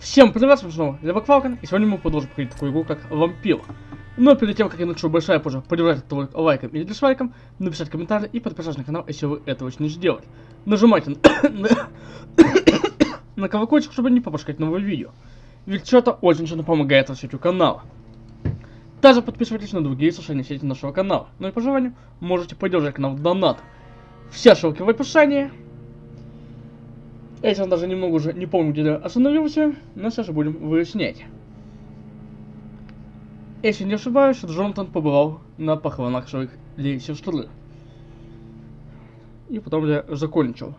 Всем привет, с вами снова я Falcon, и сегодня мы продолжим проходить такую игру, как Vampyr. Но перед тем, как я начну, большая просьба поддержать это ролик лайком или дизлайком, написать комментарий и подписаться на канал, если вы этого еще не сделали. Нажимайте на колокольчик, чтобы не пропускать новые видео. Ведь что-то очень сильно помогает развитию канала. Также подписывайтесь на другие социальные сети нашего канала. Ну и по желанию, можете поддержать канал донатом. Все ссылки в описании. Я сейчас даже немного уже не помню, где я остановился, но сейчас будем выяснять. Если не ошибаюсь, Джонатан побывал на похоронах своих сестры. И потом я закончил.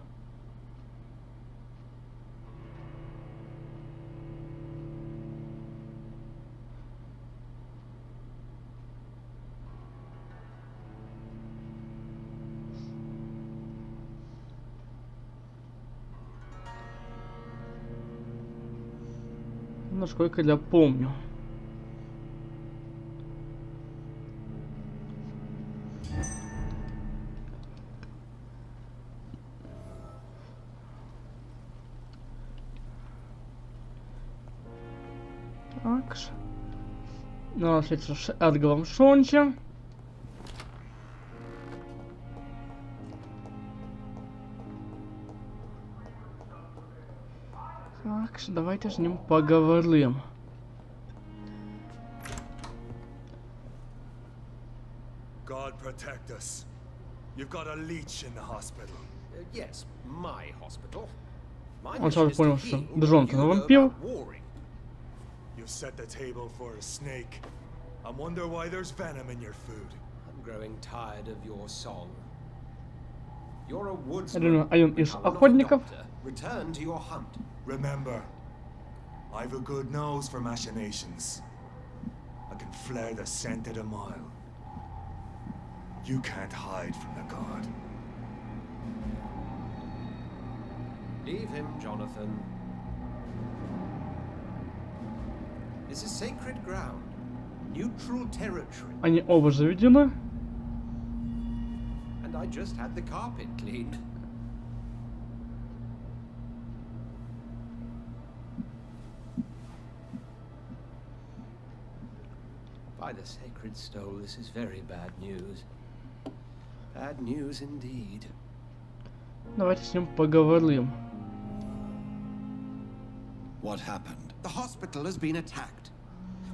Насколько я помню. Так. Ну, с Адгалом Шонча. Так, давайте с ним поговорим. God protect us. You've got a leech in the hospital. Yes, my hospital. Он сразу понял, что Джонатан вампир. You've set the table for a snake. I wonder why there's venom in your food. I'm growing tired of your song. You're a Я woodsman. думаю, а он из охотников. Return to your hunt. Remember, I've a good nose for machinations. I can flare the scent at a mile. You can't hide from the god. Leave him, Jonathan. This is sacred ground. Neutral territory. Они оба заведены. And I just had the carpet cleaned. By the sacred stole, this is very bad news. Bad news indeed. Давайте с ним поговорим. What happened? The hospital has been attacked.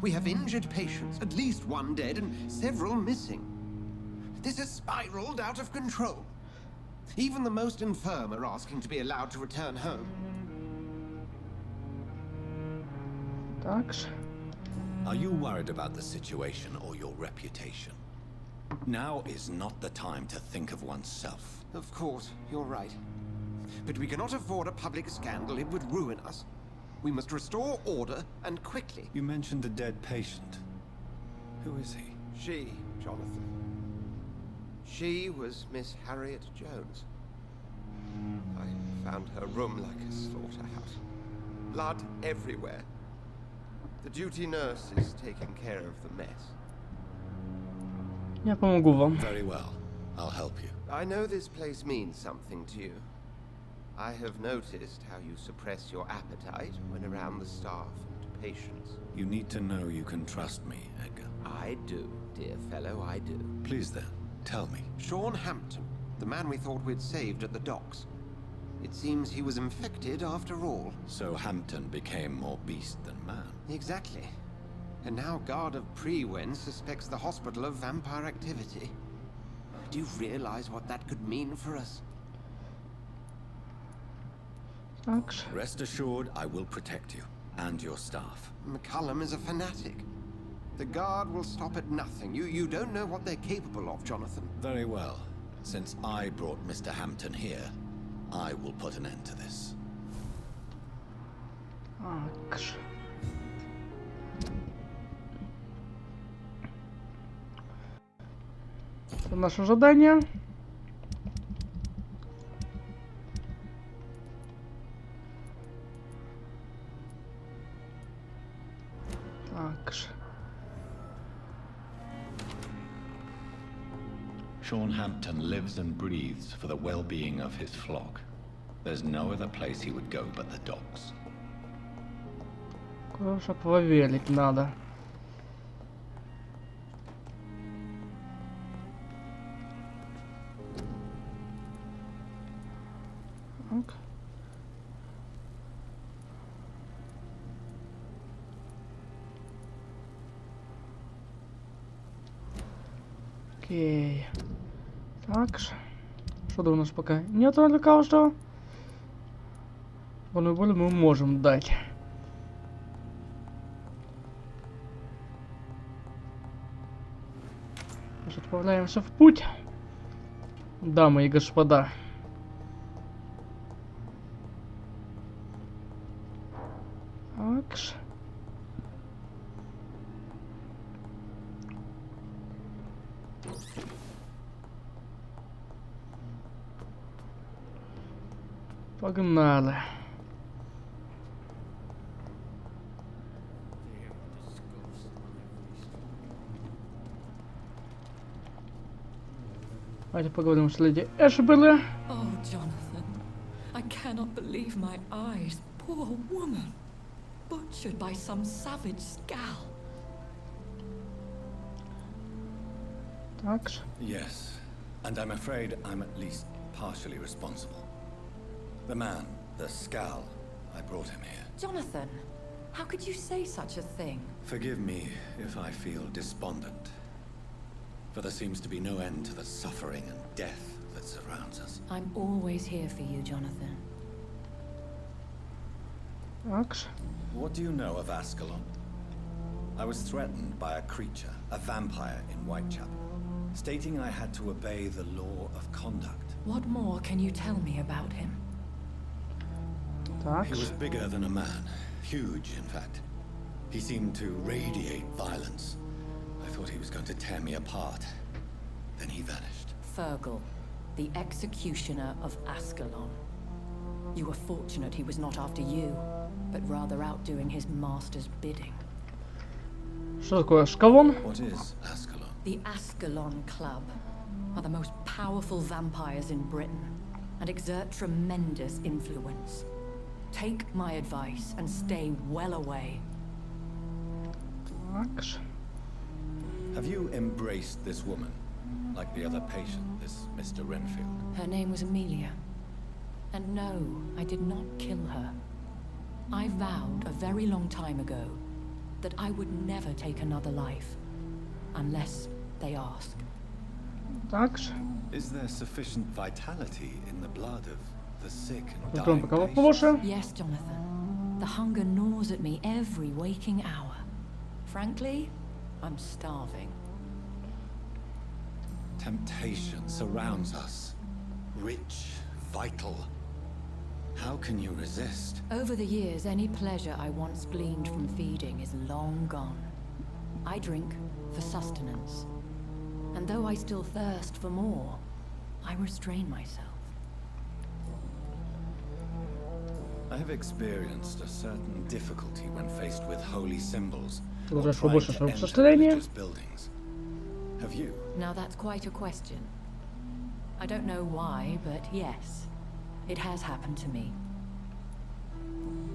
We have injured patients, at least one dead and several missing. This has spiraled out of control. Even the most infirm are asking to be allowed to return home. Так. Are you worried about the situation or your reputation? Now is not the time to think of oneself. Of course, you're right. But we cannot afford a public scandal. It would ruin us. We must restore order, and quickly. You mentioned a dead patient. Who is he? She, Jonathan. She was Miss Harriet Jones. I found her room like a slaughterhouse. Blood everywhere. The duty nurse is taking care of the mess. Я помогу вам. Very well. I'll help you. I know this place means something to you. I have noticed how you suppress your appetite when around the staff and patients. You need to know you can trust me, Edgar. I do, dear fellow, I do. Please then, tell me. Sean Hampton, the man we thought we'd saved at the docks. It seems he was infected after all. So Hampton became more beast than man. Exactly. And now Guard of Prewen suspects the hospital of vampire activity. Do you realize what that could mean for us? Так. Rest assured, I will protect you and your staff. McCullum is a fanatic. The Guard will stop at nothing. You don't know what they're capable of, Jonathan. Very well. Since I brought Mr. Hampton here, I will put an end to this. Так. Это наше задание. Так. Sean Hampton lives and breathes for the well-being of his flock. There's no other place he would go but the docks. Кое-что проверить надо. Так. Окей. Так. Что у нас пока? Нет никого, что? Волю мы можем дать. Значит, отправляемся в путь. Дамы и господа. Такс. Погнали. Давайте поговорим с леди Эшбелли. Oh, Jonathan, I cannot believe my eyes. Poor woman, butchered by some savage scowl. Такс. Yes, and I'm afraid I'm at least partially responsible. The man, the Scowl, I brought him here. Jonathan, how could you say such a thing? Forgive me if I feel despondent, for there seems to be no end to the suffering and death that surrounds us. I'm always here for you, Jonathan. Такс. What do you know of Ascalon? I was threatened by a creature, a vampire in Whitechapel, stating I had to obey the law of conduct. What more can you tell me about him? He Такс. was bigger than a man, huge in fact. He seemed to radiate violence. I thought he was going to tear me apart. Then he vanished. Fergal, the executioner of Ascalon. You were fortunate he was not after you, but rather out doing his master's bidding. Что такое Шкалон? What is Ascalon? The Ascalon Club are the most powerful vampires in Britain and exert tremendous influence. Take my advice and stay well away. Такс. Have you embraced this woman, like the other patient, this Mr. Renfield? Her name was Amelia. And no, I did not kill her. I vowed a very long time ago that I would never take another life, unless they ask. Такс. Is there sufficient vitality in the blood of the sick and Ждем dying пока patient? побольше. Yes, Jonathan. The hunger gnaws at me every waking hour. Frankly, I'm starving. Temptation surrounds us. Rich, vital. How can you resist? Over the years, any pleasure I once gleaned from feeding is long gone. I drink for sustenance. And though I still thirst for more, I restrain myself. I have experienced a certain difficulty when faced with holy symbols or Уже trying побольше to своего enter состояния. religious buildings. Have you? Now that's quite a question. I don't know why, but yes, it has happened to me.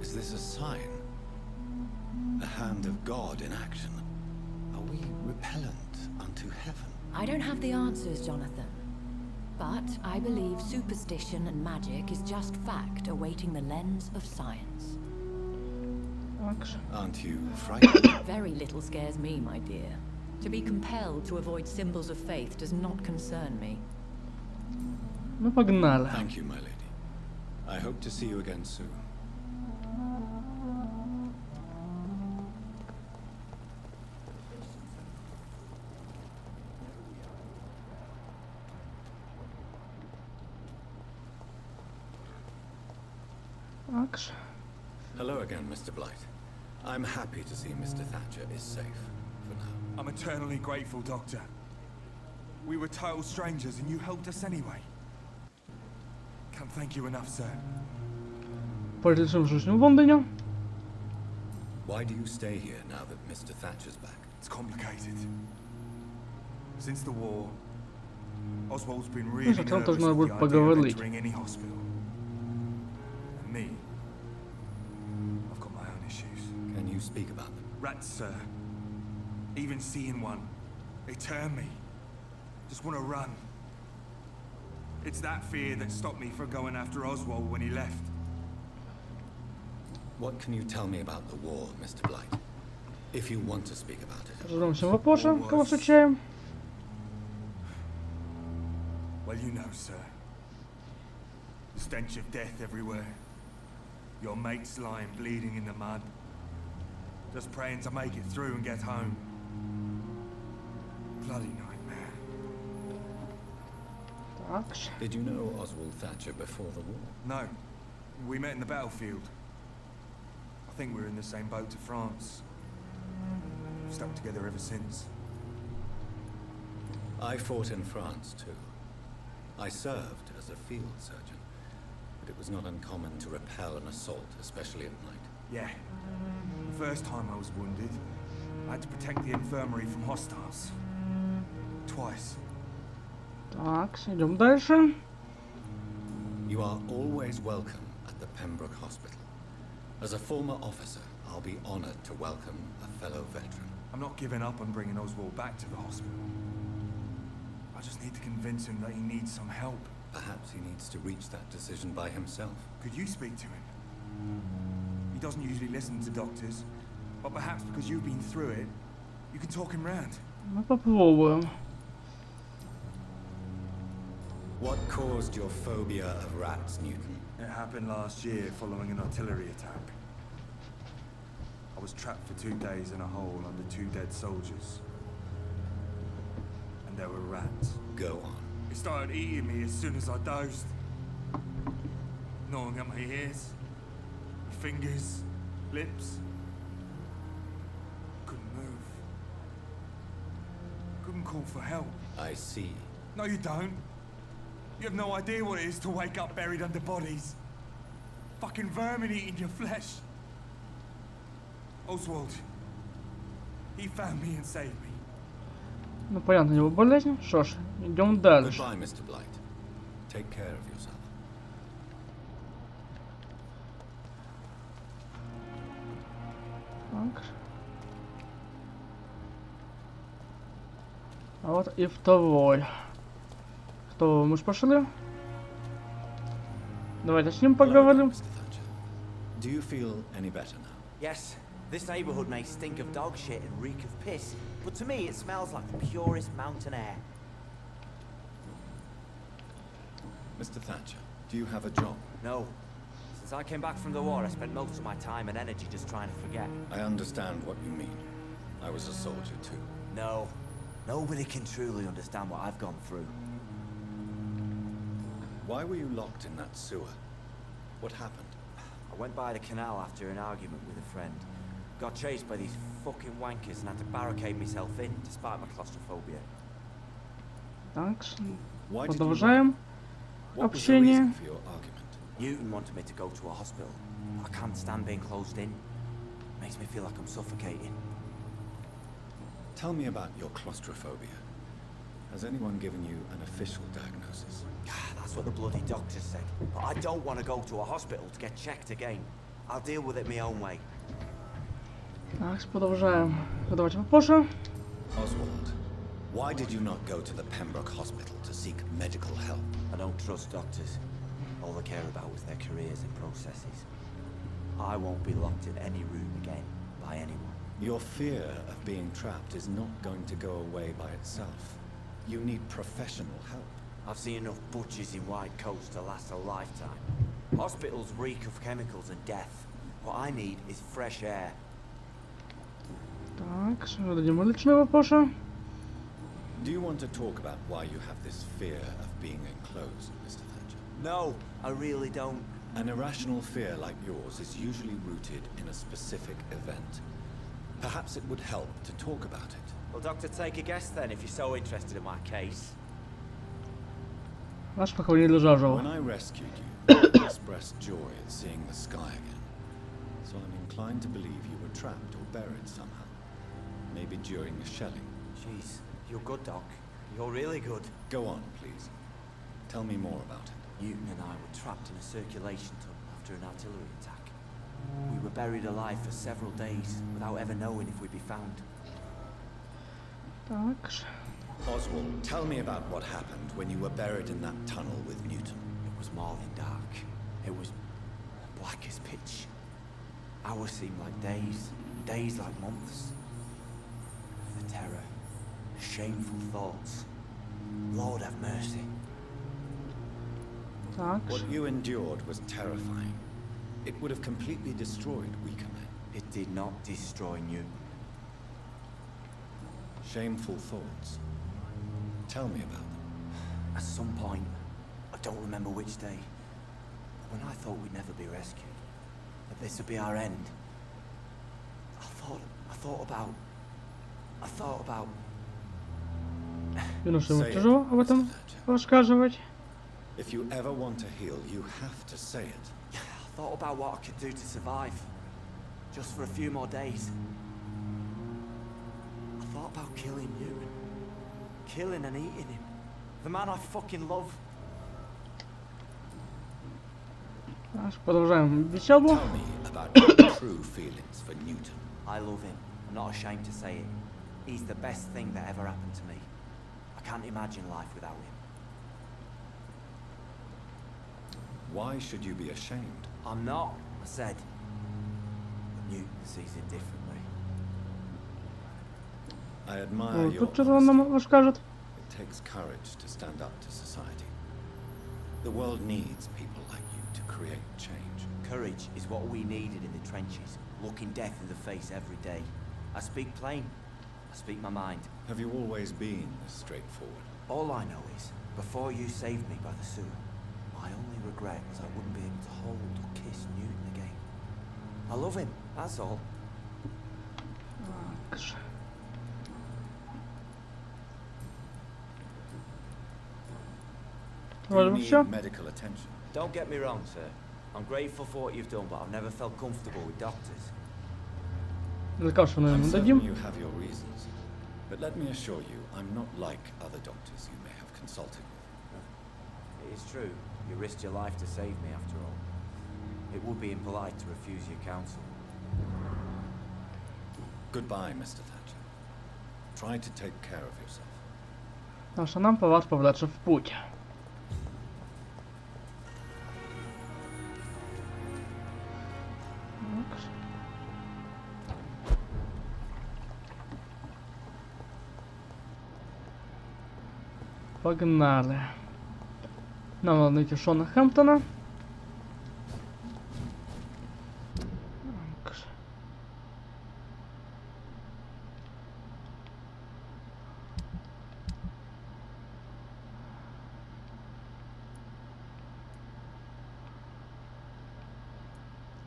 Is this a sign? The hand of God in action? Are we repellent unto heaven? I don't have the answers, Jonathan. But I believe superstition and magic is just fact awaiting the lens of science. Такс. Aren't you frightened? Very little scares me, my dear. To be compelled to avoid symbols of faith does not concern me. Ну погнали. Thank you, my lady. I hope to see you again soon. Такс. Hello again, Mr. Blight. I'm happy to see Mr. Thatcher is safe for now. I'm eternally grateful, Doctor. We were total strangers and you helped us anyway. Can't thank you enough, sir. Поделимся жизнью в Лондоне. Why do you stay here now that Mr. Thatcher's back? It's complicated. Since the war, Oswald's been really хотел nervous тоже надо with будет the idea of поговорить. entering any hospital. And me, I've got my own issues. Can you speak about them? Rats, sir. Even seeing one, they turn me. Just want to run. It's that fear that stopped me from going after Oswald when he left. What can you tell me about the war, Mr. Blight? If you want to speak about it. Задам всем вопросы, кого встречаем. Well, you know, sir. Stench of death everywhere. Your mates lying bleeding in the mud. Just praying to make it through and get home. Bloody nightmare. Так. Did you know Oswald Thatcher before the war? No. We met in the battlefield. I think we're in the same boat to France. We've stuck together ever since. I fought in France too. I served as a field surgeon, but it was not uncommon to repel an assault, especially at night. Yeah. The first time I was wounded, I had to protect the infirmary from hostiles. Twice. Так, идем дальше. You are always welcome at the Pembroke Hospital. As a former officer, I'll be honored to welcome a fellow veteran. I'm not giving up on bringing Oswald back to the hospital. I just need to convince him that he needs some help. Perhaps he needs to reach that decision by himself. Could you speak to him? He doesn't usually listen to doctors, but perhaps because you've been through it, you can talk him round. Мы попробуем. What caused your phobia of rats, Newton? It happened last year following an artillery attack. I was trapped for 2 days in a hole under 2 dead soldiers. And there were rats. Go on. It started eating me as soon as I dozed. Gnawing at my ears, my fingers, lips. Couldn't move. Couldn't call for help. I see. No, you don't. You have no idea what it is to wake up buried under bodies. Fucking vermin eating your flesh. Oswald. He found me and saved me. Ну, понятно, у него болезнь. Что ж, идем дальше. Goodbye, Mr. Blight. Take care of yourself. Так. А вот и второй. Что, мы ж пошли? Давайте с ним поговорим. Mr. Thatcher. Do you feel any better now? Yes, this neighborhood may stink of dog shit and reek of piss, but to me it smells like the purest mountain air. Mr. Thatcher, do you have a job? No. Since I came back from the war, I spent most of my time and energy just trying to forget. I understand what you mean. I was a soldier too. No. Nobody can truly understand what I've gone through. Why were you locked in that sewer? What happened? I went by the canal after an argument with a friend. Got chased by these fucking wankers and had to barricade myself in, despite my claustrophobia. Так, Why did you продолжаем What was the reason общение. for your argument? Newton wanted me to go to a hospital. I can't stand being closed in. Makes me feel like I'm suffocating. Tell me about your claustrophobia. Has anyone given you an official diagnosis? That's what the bloody doctor said. But I don't want to go to a hospital to get checked again. I'll deal with it my own way. Так, продолжаем задавать вопросы. Oswald, why did you not go to the Pembroke Hospital to seek medical help? I don't trust doctors. All they care about is their careers and processes. I won't be locked in any room again by anyone. Your fear of being trapped is not going to go away by itself. You need professional help. I've seen enough butchers in white coats to last a lifetime. Hospitals reek of chemicals and death. What I need is fresh air. Так, зададим личные вопросы. Do you want to talk about why you have this fear of being enclosed, Mr. Thatcher? No, I really don't. An irrational fear like yours is usually rooted in a specific event. Perhaps it would help to talk about it. Well, Doctor, take a guess then if you're so interested in my case. Наш пока не лежал живо. When I rescued you, you expressed joy at seeing the sky again. So I'm inclined to believe you were trapped or buried somehow. Maybe during the shelling. Jeez, you're good, Doc. You're really good. Go on, please. Tell me more about it. Newton and I were trapped in a circulation tunnel after an artillery attack. We were buried alive for several days without ever knowing if we'd be found. Так. Oswald, tell me about what happened when you were buried in that tunnel with Newton. It was more than dark. It was black as pitch. Hours seemed like days, days like months. The terror, shameful thoughts. Lord have mercy. Так. What you endured was terrifying. It would have completely destroyed weaker men. It did not destroy Newton. Shameful thoughts. Tell me about them. At some point, I don't remember which day, when I thought we'd never be rescued, that this would be our end, I thought about... Юноша, ему тяжело об этом рассказывать. If you ever want to heal, you have to say it. I thought about what I could do to survive, just for a few more days. I thought about killing Newton. Killing and eating him. The man I fucking love. Продолжаем беседу. Tell me about your true feelings for Newton. I love him. I'm not ashamed to say it. He's the best thing that ever happened to me. I can't imagine life without him. Why should you be ashamed? I'm not, I said. But Newton sees it differently. I admire your Тут что-то он нам расскажет. It takes courage to stand up to society. The world needs people like you to create change. Courage is what we needed in the trenches, looking death in the face every day. I speak plain. I speak my mind. Have you always been this straightforward? All I know is, before you saved me by the sewer, my only regret was I wouldn't be able to hold or kiss Newton again. I love him, that's all. You need medical attention. Don't get me wrong, sir. I'm grateful for what you've done, but I've never felt comfortable with doctors. Лекарство, наверное, I'm certain дадим. you have your reasons. But let me assure you, I'm not like other doctors you may have consulted with. It is true. You risked your life to save me, after all. It would be impolite to refuse your counsel. Goodbye, Mr. Thatcher. Try to take care of yourself. Наша нам пора отправляться в путь. Погнали. Нам надо найти Шона Хэмптона.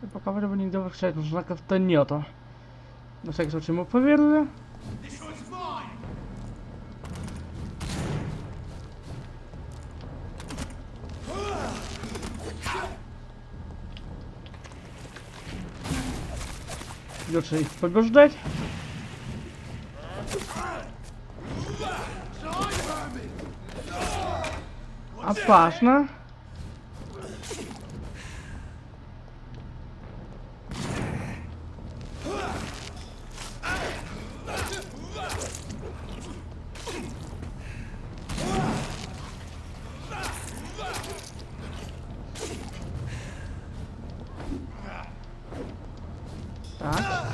И пока вроде бы нигде восклицательных знаков-то нету. На всякий случай мы проверили. Придется их побеждать. Опасно. Так.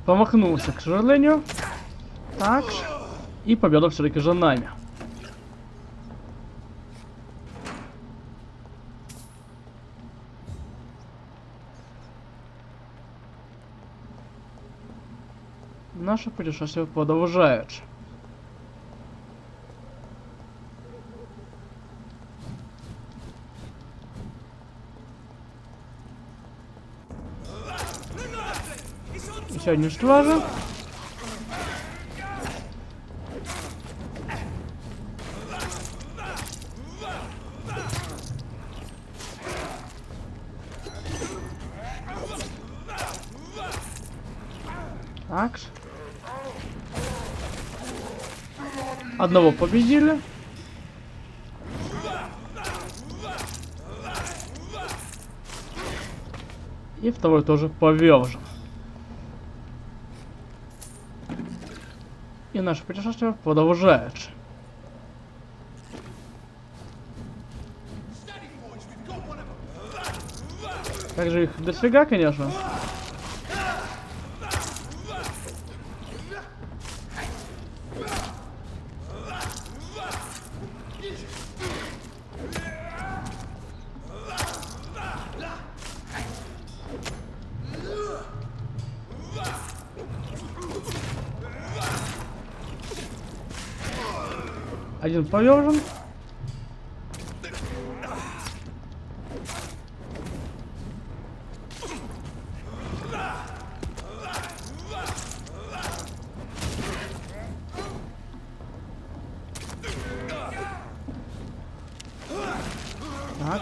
Промахнулся, к сожалению. Так. И победа все-таки за нами. Наше путешествие продолжается. Еще одни стражи. Так. Одного победили. И второй тоже повержен. И наше путешествие продолжается. Также их дофига, конечно. Один повержен. Так.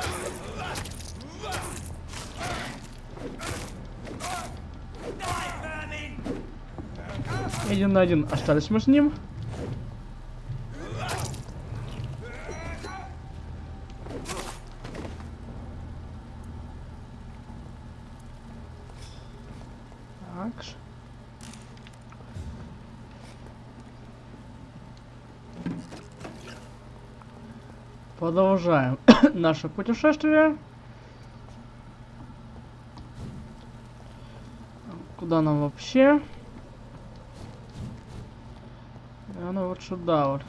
Один на один остались мы с ним. Так. Продолжаем наше путешествие. Куда нам вообще? Наверное, вот сюда вот.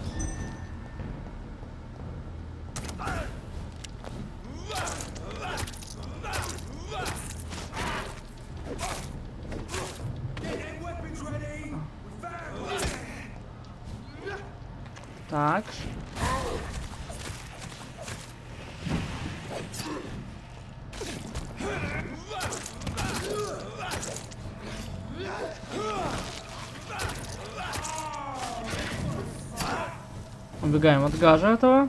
Так. Убегаем от газа этого.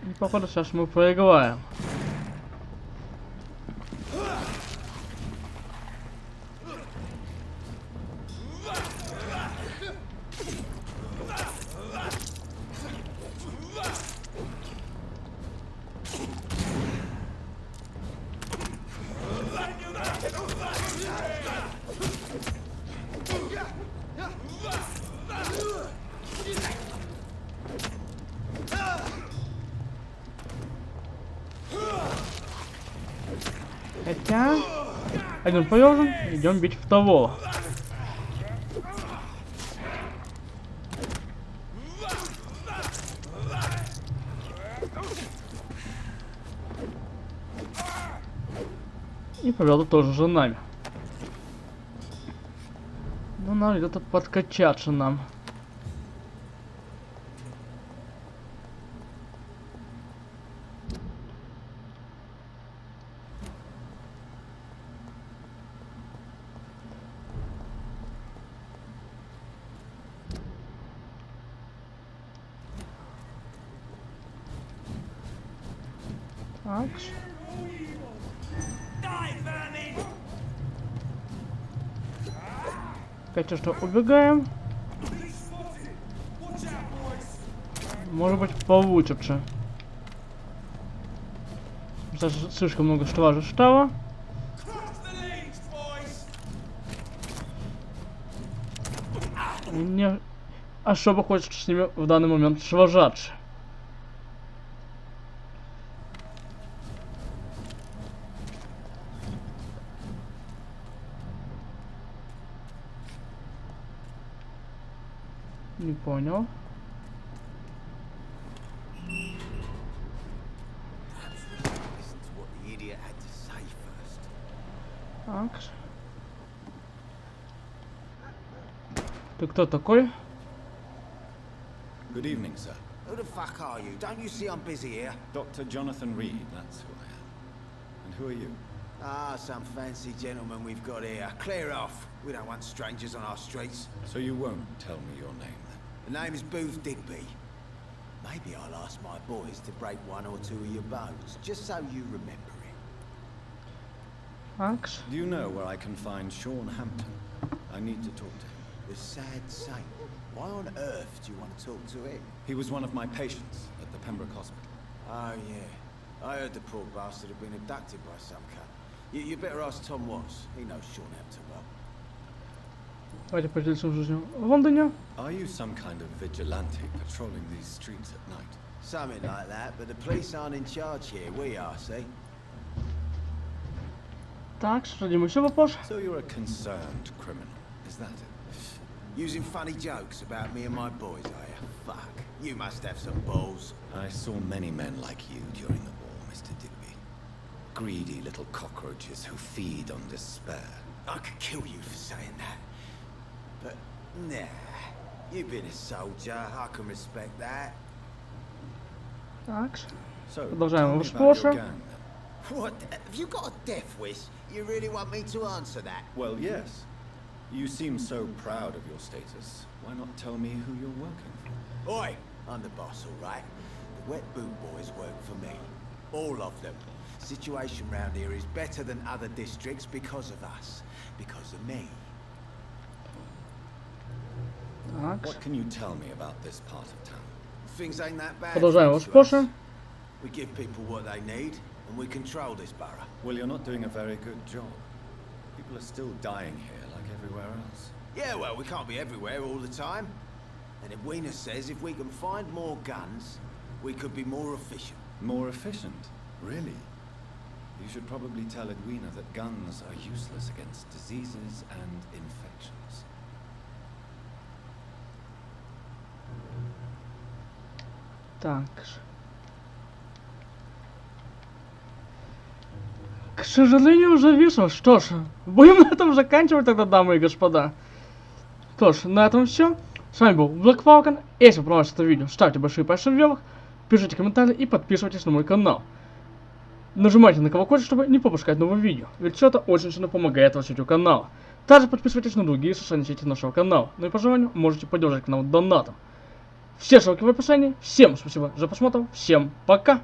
И походу сейчас мы проиграем. Хотя... Один повержен, идем бить второго. И победа тоже за нами. Ну, надо где-то подкачаться нам. Так. Опять что убегаем. Может быть, получится. Сейчас слишком много стражей стало. Мне особо хочется с ними в данный момент сражаться. Не понял. Так. Ты кто такой? morning, sir. Who the fuck are you? Don't you see I'm busy here? Dr. Jonathan Reid, that's who I am. And who are you? Ah, some fancy gentleman we've got here. Clear off. We don't want strangers on our streets. So you won't tell me your name, then? The name is Booth Digby. Maybe I'll ask my boys to break one or two of your bones, just so you remember it. Thanks. Do you know where I can find Sean Hampton? I need to talk to him. The sad saint. Why on earth do you want to talk to him? He was one of my patients at the Pembroke Hospital. Oh, yeah. I heard the poor bastard had been abducted by some cunt. You better ask Tom Watts. He knows Sean Hampton well. Давайте поделимся жизнью в Лондоне. Are you some kind of vigilante patrolling these streets at night? Something like that, but the police aren't in charge here. We are, see? Так, ждем еще вопрос. So you're a concerned criminal, is that it? Using funny jokes about me and my boys, are you? Fuck. You must have some balls. I saw many men like you during the war, Mr. Digby. Greedy little cockroaches who feed on despair. I could kill you for saying that. But, nah. You've been a soldier. I can respect that. Так, So, продолжаем tell me вопросы. about your gang, then. What? Have you got a death wish? You really want me to answer that? Well, yes. You seem so proud of your status. Why not tell me who you're working for? Oi! I'm the boss, all right? The wet boot boys work for me. All of them. Situation round here is better than other districts because of us. Because of me. Так, What can you tell me about this part of town? Things ain't that bad. продолжаем thanks to us. вопросы. We give people what they need, and we control this borough. Well, you're not doing a very good job. People are still dying here like everywhere else. Yeah, well, we can't be everywhere all the time. And Edwina says if we can find more guns, we could be more efficient. More efficient? Really? You should probably tell Edwina that guns are useless against diseases and infections. Так. К сожалению, уже вышел. Что ж, будем на этом заканчивать тогда, дамы и господа. Что ж, на этом все. С вами был Black Falcon. Если вам понравилось это видео, ставьте большие пальцы вверх, пишите комментарии и подписывайтесь на мой канал. Нажимайте на колокольчик, чтобы не пропускать новые видео, ведь все это очень сильно помогает развитию канала. Также подписывайтесь на другие социальные сети нашего канала. Ну и по желанию можете поддержать канал донатом. Все ссылки в описании. Всем спасибо за просмотр. Всем пока.